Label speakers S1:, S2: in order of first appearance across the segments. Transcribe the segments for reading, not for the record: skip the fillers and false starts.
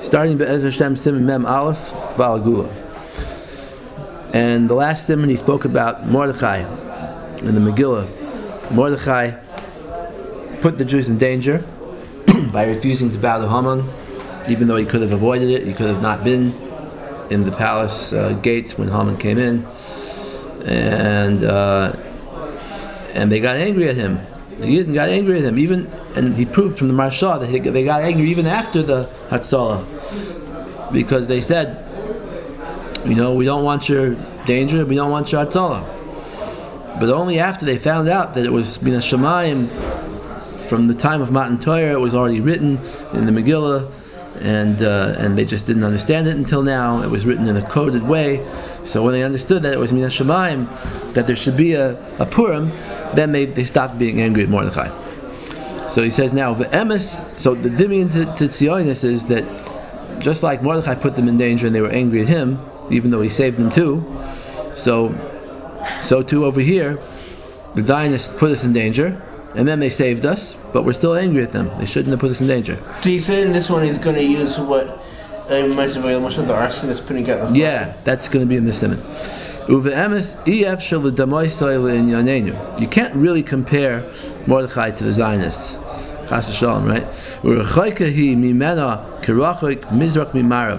S1: starting Be'ez Hashem Siman Mem Aleph haGuela. And the last siman he spoke about Mordechai in the Megillah. Mordechai put the Jews in danger by refusing to bow to Haman, even though he could have avoided it. He could have not been in the palace gates when Haman came in, and they got angry at him. The Yidden got angry at him, and he proved from the Marsha that they got angry even after the Hatzalah, because they said, we don't want your danger, we don't want your Hatzalah. But only after they found out that it was Min HaShamayim, from the time of Matan Torah, it was already written in the Megillah, and they just didn't understand it until now. It was written in a coded way. So when they understood that it was Min HaShamayim, that there should be a Purim, then they stopped being angry at Mordechai. So he says now, the emes, so the dimion to Zionists is that just like Mordechai put them in danger and they were angry at him, even though he saved them too, so too over here, the Zionists put us in danger, and then they saved us, but we're still angry at them. They shouldn't have put us in danger.
S2: So you saying this one is going to use what the arsonist putting out the fire?
S1: Yeah, that's going to be in this simon. You can't really compare Mordechai to the Zionists. Chas v'shalom, right?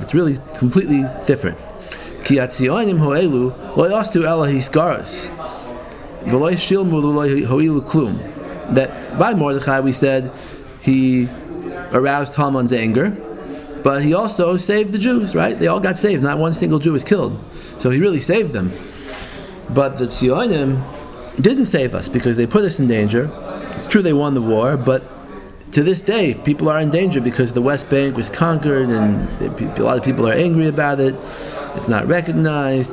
S1: It's really completely different. That by Mordechai we said he aroused Haman's anger, but he also saved the Jews, right? They all got saved. Not one single Jew was killed. So he really saved them. But the Zionim didn't save us because they put us in danger. It's true they won the war, but to this day people are in danger because the West Bank was conquered and a lot of people are angry about it. It's not recognized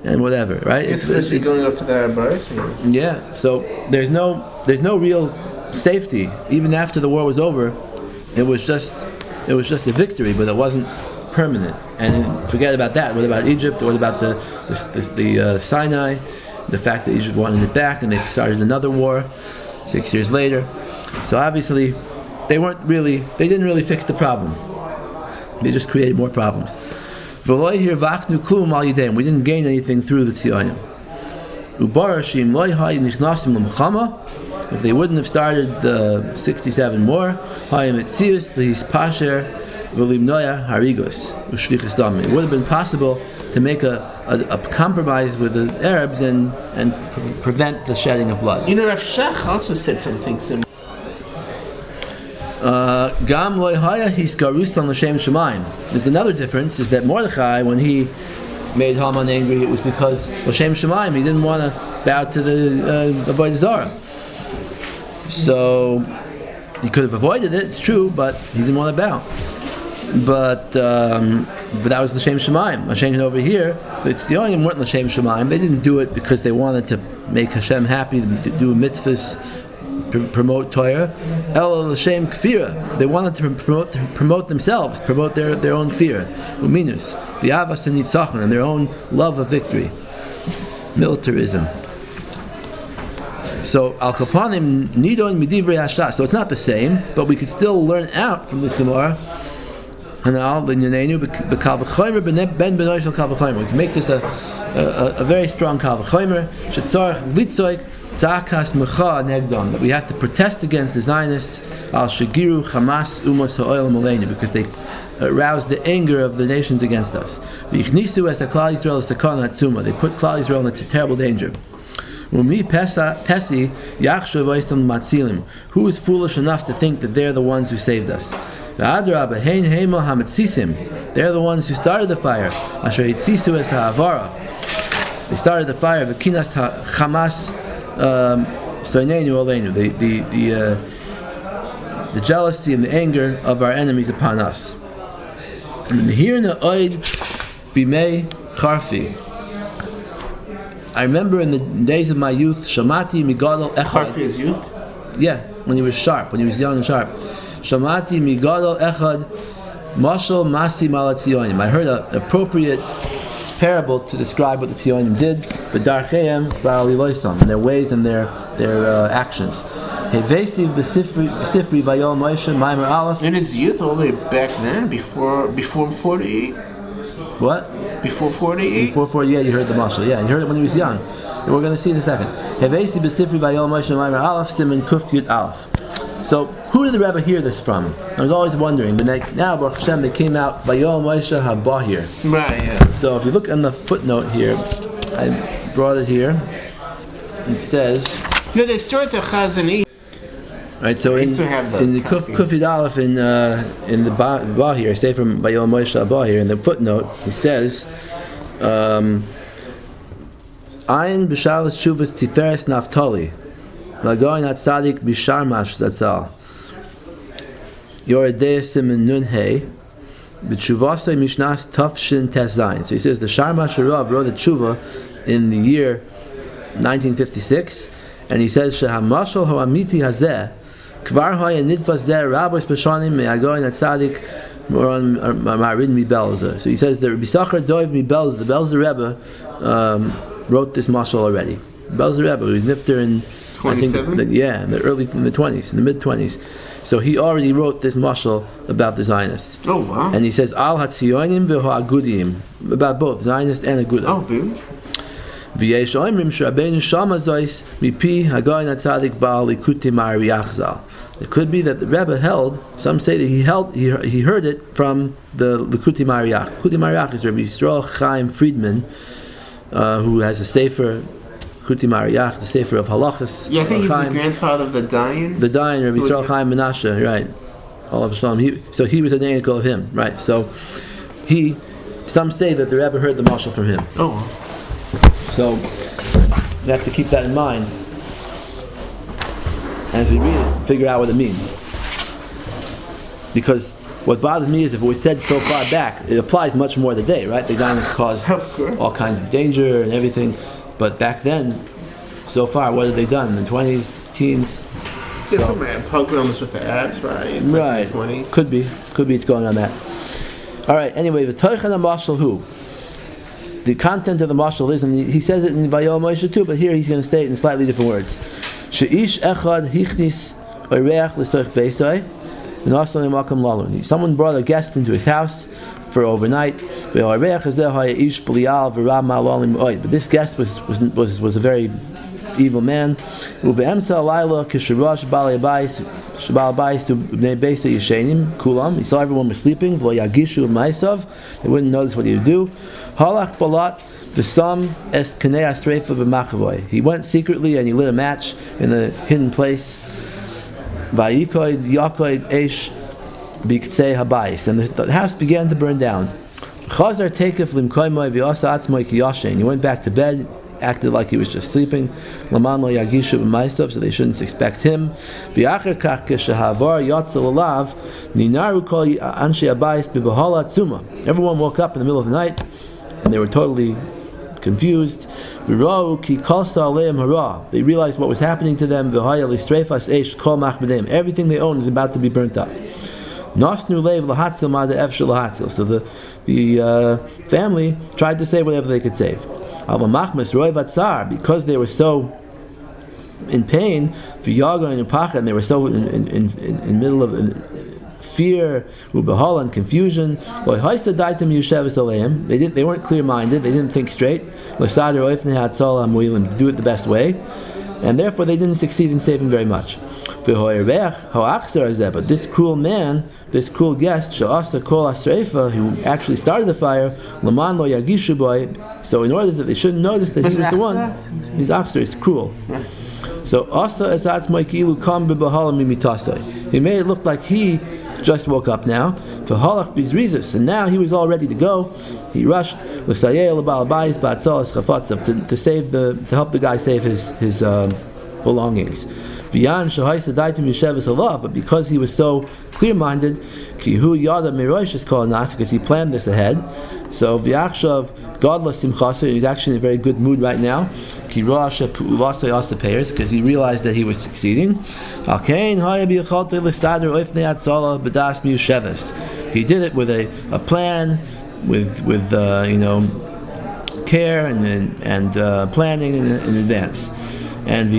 S1: and whatever, right?
S2: Especially going up to the bars.
S1: Yeah, so there's no real safety. Even after the war was over, it was just a victory, but it wasn't permanent. And forget about that. What about Egypt? What about the Sinai? The fact that Egypt wanted it back, and they started another war 6 years later. So obviously, they didn't really fix the problem. They just created more problems. We didn't gain anything through the Zionim. If they wouldn't have started the 67 more, it would have been possible to make a compromise with the Arabs and prevent the shedding of blood.
S2: Rav Shach also said something similar.
S1: There's another difference, is that Mordechai, when he made Haman angry, it was because L'Shem Shemaim, he didn't want to bow to the Avodah Zarah. So he could have avoided it, it's true, but he didn't want to bow. But that was L'Shem Shemaim. Hashem over here, the Tzionim weren't L'Shem Shemaim. They didn't do it because they wanted to make Hashem happy, to do mitzvahs, promote Torah. El L'Shem Kfira. They wanted to promote themselves, promote their own Kfira, Uminus, the Avas and Nitzachon, and their own love of victory, militarism. So Al Kapanim Nidon Midivrei Hashas. So it's not the same, but we could still learn out from this Gemara. We can make this a very strong Kal V'chomer. Shetzarech Litzoik Tzakas Mecha Negdom, that we have to protest against the Zionists, Al Shagiru Hamas Umos Ha'oil Moleinu, because they aroused the anger of the nations against us. V'yichnisu es HaKlal Yisrael Sakana Hatzuma. They put Klal Yisrael in a terrible danger. Umi Pesi Yachshav Oisam Matzilim. Who is foolish enough to think that they're the ones who saved us? They're the ones who started the fire. Asher Yitzisu es Ha'avara. They started the fire of Kinas Hamas Soinenu Aleinu. The jealousy and the anger of our enemies upon us. Mehirna Oid Bimei Charfi. I remember in the days of my youth, Shamati Migadol Echad.
S2: Harfi is youth?
S1: Yeah, when he was sharp, when he was young and sharp. Shamati Migadol Echad Mashal Masi Malat Zionim. I heard an appropriate parable to describe what the Zionim did, the Darcheim Ba'aliloisam, and their ways and their actions. Hevesiv b'sifri vayol Moshe Maimer Aleph.
S2: In his youth, all the way back then, before 48.
S1: What?
S2: Before 48.
S1: Before 48, yeah, you heard the mashal. Yeah, you heard it when he was young. And we're going to see in a second. Hevesiv b'sifri vayol Moshe Maimer Aleph Siman Kuf Yud Aleph. So, who did the Rebbe hear this from? I was always wondering. But now, Baruch Hashem, they came out vayol Moshe HaBahir.
S2: Right. Yeah.
S1: So, if you look on the footnote here, I brought it here. It says.
S2: They start the Chazani.
S1: Right, so in the Kufid Aleph in the Ba here, say from Vayol Moshe HaBahir, in the footnote, he says, Ayin b'shalas shuvas tiferes naftali, lagoyin atzadik b'sharmash zatzal, yoredei simen nun hey, b'tshuvasei mishnas taf shin tes zayin. So he says the Sharmash Rav wrote the tshuva in the year 1956, and he says shehamashal ho'amiti hazeh kvar haya nidvas zeh rabbis b'shanim me'agoyin atzadik moron marid mi belza. So he says the Bisachar Doiv mi belza, the Belza Rebbe wrote this mashal already. Belza Rebbe, who was nifter in
S2: 27.
S1: in the mid 20s. So he already wrote this mashal about the Zionists.
S2: Oh wow!
S1: And he says al hatzionim v'ho agudim, about both Zionist and Aguda.
S2: Oh, dude.
S1: V'yesh oimrim she'Rabbeinu shama zois mipi hagoyin atzadik baal likuti ma'ariach zal. It could be that the Rebbe held. Some say that he heard it from the Likuti Mariach. Likuti Mariach is Rabbi Yisrael Chaim Friedman, who has a sefer, Likuti Mariach, the sefer of halachas.
S2: Yeah, I think he's the grandfather of the Dayan.
S1: The Dayan, Rabbi Yisrael Chaim Menashe, right? All of Shalom. So he was a neighbor of him, right? So some say that the Rebbe heard the mashal from him.
S2: Oh.
S1: So we have to keep that in mind. And as we read it, figure out what it means. Because what bothers me is if it was said so far back, it applies much more today, right? The Zionists caused all kinds of danger and everything. But back then, so far, what had they done? In the 20s, teens?
S2: There's some pogroms with the Arabs, right? It's
S1: right.
S2: Like in the 20s.
S1: Could be it's going on that. Alright, anyway, the Toichan HaMashal Hu. The content of the mashal is, and he says it in Vayol Moshe too, but here he's going to say it in slightly different words. She'ish echad hichnis oireach l'soich beisai v'nasal l'makam lalun. Someone brought a guest into his house for overnight. But this guest was a very evil man. Uve'emsa alayla kishirash b'alei bayis shabal bayis to bnei beisa yishenim kulam. He saw everyone was sleeping. V'lo yagishu ma'asav. They wouldn't notice what he would do. Halach balat v'sam es kanei asreifa b'machavoy. He went secretly and he lit a match in a hidden place. Vayikoid yakoid esh b'ktsei habayis, and the house began to burn down. Chazar tekef limkoimoy v'yasa atzmoy kiyashen. He went back to bed, acted like he was just sleeping. Laman lo yagishu b'maistav, so they shouldn't suspect him. V'acher kach keshahavar yatzel alav ninaru kol anshe habayis b'bahala tzuma. Everyone woke up in the middle of the night, and they were totally confused. They realized what was happening to them. Everything they owned is about to be burnt up. So the family tried to save whatever they could save. Because they were so in pain, and they were so in middle of fear, and confusion. They weren't clear-minded. They didn't think straight. To do it the best way, and therefore they didn't succeed in saving very much. But this cruel man, this cruel guest, who actually started the fire, so in order that they shouldn't notice that he was the one, his Aksar is cruel. So he made it look like he just woke up now. And now he was all ready to go. He rushed to save to help the guy save his belongings. But because he was so clear-minded, because he planned this ahead, so godless simchasa, he's actually in a very good mood right now, because he realized that he was succeeding. He did it with a plan, with care and planning in advance. And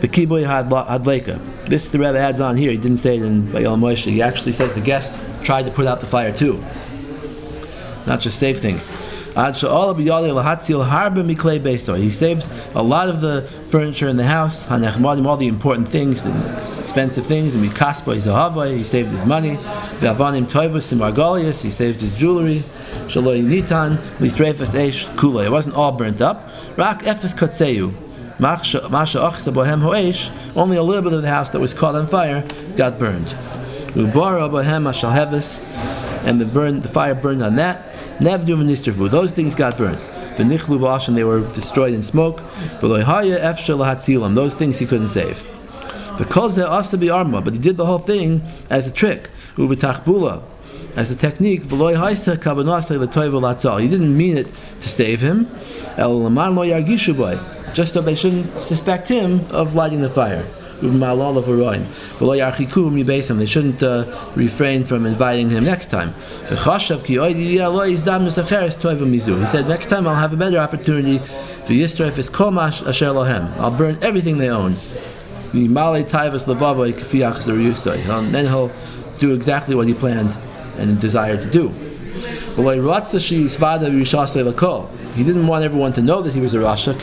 S1: the kiboy hadleka. This the Rebbe adds on here. He didn't say it in Bayal Moshe. He actually says the guest tried to put out the fire too, not just save things. He saved a lot of the furniture in the house, all the important things, the expensive things. He saved his money. He saved his jewelry. It wasn't all burnt up. Only a little bit of the house that was caught on fire got burned. And the fire burned on that. Those things got burnt. And they were destroyed in smoke. Those things he couldn't save. But he did the whole thing as a trick, as a technique. He didn't mean it to save him, just so they shouldn't suspect him of lighting the fire. They shouldn't refrain from inviting him next time. He said, next time I'll have a better opportunity. I'll burn everything they own. And then he'll do exactly what he planned and desired to do. He didn't want everyone to know that he was a Rasha.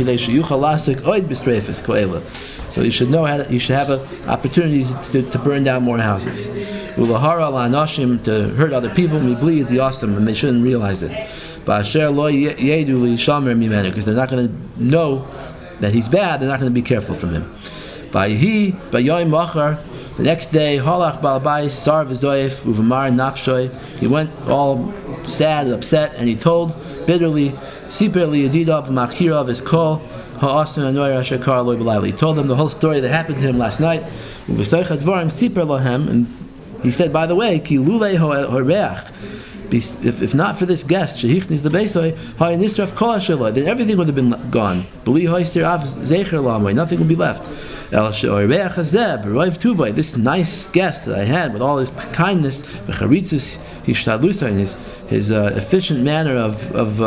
S1: So you should know you should have an opportunity to burn down more houses. To hurt other people, and they shouldn't realize it. Because they're not going to know that he's bad, they're not going to be careful from him. The next day, he went all sad and upset, and he told bitterly, he told them the whole story that happened to him last night. And he said, by the way, if not for this guest, then everything would have been gone. Nothing would be left. This nice guest that I had with all his kindness, his efficient manner of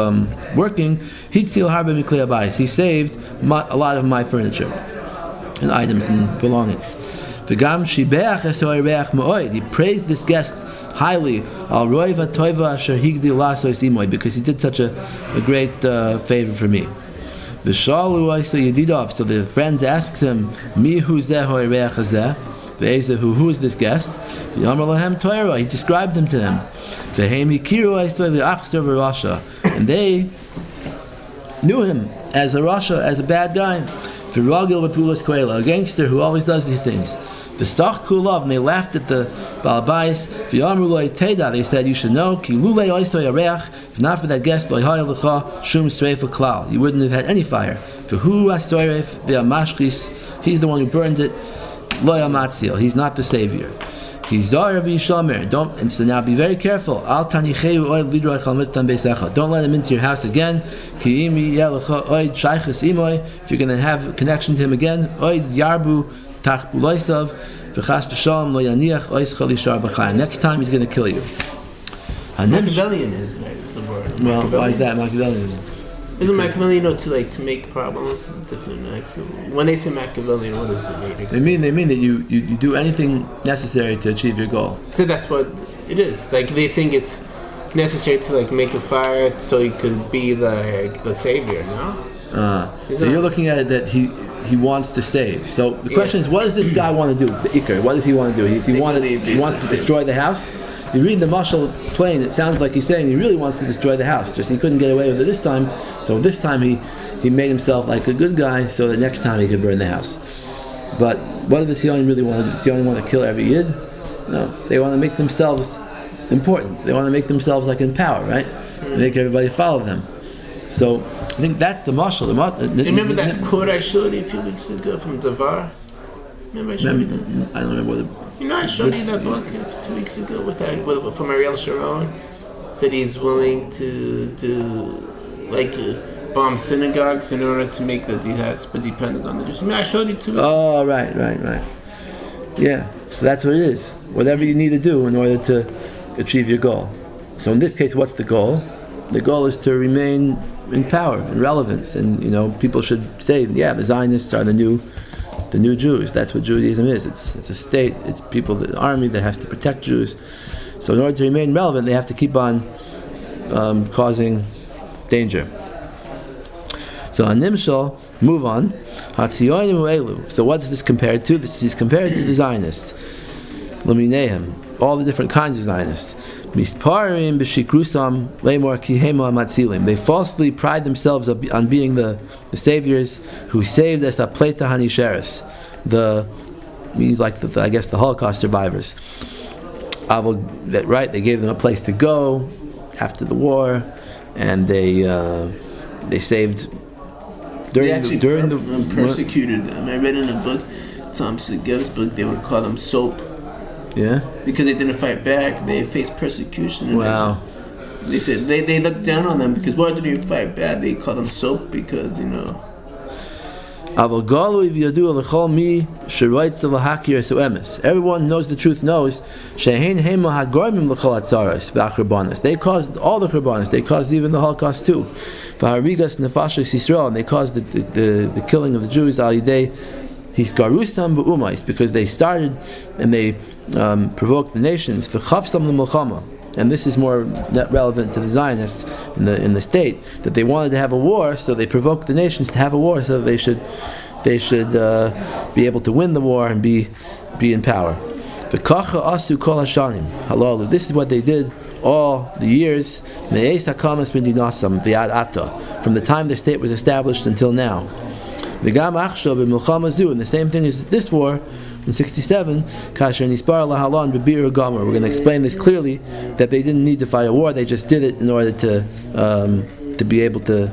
S1: working, he saved a lot of my furniture and items and belongings. He praised this guest highly because he did such a great favor for me. So the friends asked him, who is this guest? He described him to them. And they knew him as a Rasha, as a bad guy, a gangster who always does these things. And they laughed at the Balabais. They said, you should know, if not for that guest, you wouldn't have had any fire. He's the one who burned it. He's not the savior. He's don't, and so now be very careful. Don't let him into your house again. If you're going to have a connection to him again, next time he's going to kill you.
S2: Machiavellian is a word.
S1: Well, why is that Machiavellian?
S2: Isn't Machiavellian to make problems different? When they say Machiavellian, what does it mean?
S1: They mean that you do anything necessary to achieve your goal.
S2: So that's what it is. They think it's necessary to make a fire so you could be the savior. No.
S1: So you're looking at it that he wants to save. So the question is, what does this guy want to do? The Iker, what does he want to do? He wants to destroy the house. You read the mashal plain, it sounds like he's saying he really wants to destroy the house. Just he couldn't get away with it this time. So this time he made himself like a good guy so that next time he could burn the house. But what do the Zionim really want to do? Does the Zionim want to kill every Yid? No. They want to make themselves important. They want to make themselves in power, right? Make everybody follow them. So I think that's the mashal.
S2: Remember that quote I showed you a few weeks ago from Davar? Remember I showed you that?
S1: I don't remember
S2: I showed you that book 2 weeks ago from Ariel Sharon. Said he's willing to bomb synagogues in order to make the diaspora dependent on the Jews. I showed you 2 weeks ago.
S1: Oh, right. Yeah, so that's what it is. Whatever you need to do in order to achieve your goal. So in this case, what's the goal? The goal is to remain in power and relevance, and people should say, yeah, the Zionists are the new the new Jews. That's what Judaism is. It's a state. It's people, the army that has to protect Jews. So in order to remain relevant, they have to keep on causing danger. So on Nimshal, move on. So what's this compared to? This is compared to the Zionists. Luminehem, all the different kinds of Zionists. Misparim b'shikrusam leimor kihema matzilim. They falsely pride themselves on being the saviors who saved us a pleta hanisheres. Means like the I guess the Holocaust survivors. Right? They gave them a place to go after the war, and they saved.
S2: They actually persecuted them. I read in a book, Tom Segel's book, they would call them soap.
S1: Yeah?
S2: Because they didn't fight back. They faced persecution.
S1: Wow.
S2: They said they looked down on them because why didn't you fight back? They called them soap because,
S1: Everyone knows the truth knows they caused all the Churbanos. They caused even the Holocaust too. And they caused the killing of the Jews because they started and they provoked the nations. And this is more relevant to the Zionists in the state, that they wanted to have a war, so they provoked the nations to have a war, so they should be able to win the war and be in power. This is what they did all the years, from the time the state was established until now. And the same thing is this war in 67. We're going to explain this clearly, that they didn't need to fight a war; they just did it in order to be able to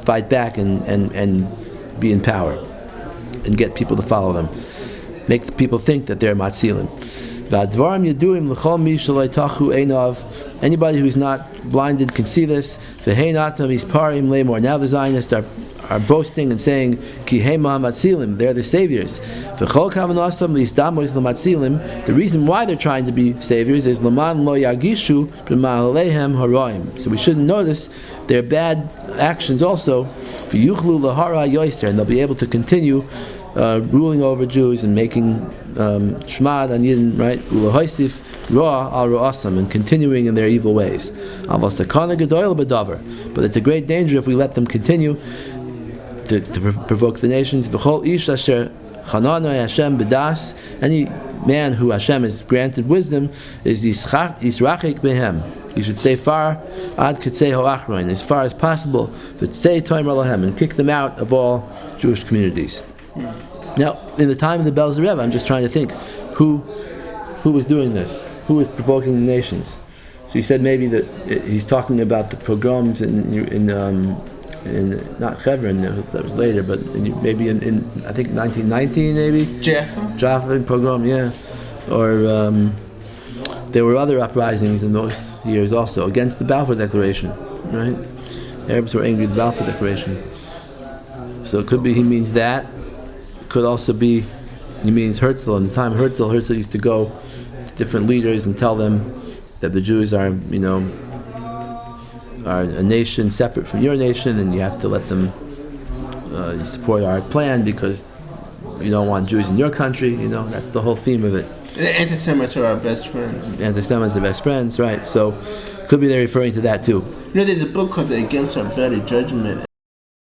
S1: fight back and be in power and get people to follow them, make the people think that they're matzilim. Anybody who's not blinded can see this. Now the Zionists are boasting and saying, they're the saviors. The reason why they're trying to be saviors is so we shouldn't notice their bad actions also, and they'll be able to continue ruling over Jews and making shmad and yidden, right? And continuing in their evil ways. But it's a great danger if we let them continue to provoke the nations. Any man who Hashem has granted wisdom is yisrachik behem. You should stay far, as far as possible, and kick them out of all Jewish communities. Now, in the time of the Belzer Rebbe, I'm just trying to think who was doing this, who was provoking the nations. So he said maybe that he's talking about the pogroms in not Hebron, that was later, but maybe in I think 1919 maybe. Jaffa pogrom, yeah. Or there were other uprisings in those years also against the Balfour Declaration, right? Arabs were angry at the Balfour Declaration. So it could be he means that. It could also be he means Herzl. In the time Herzl used to go to different leaders and tell them that the Jews are a nation separate from your nation, and you have to let them support our plan because you don't want Jews in your country. That's the whole theme of it.
S2: The anti-Semites are our best friends.
S1: Anti-Semites are the best friends, right? So could be they're referring to that too.
S2: There's a book called The Against Our Better Judgment.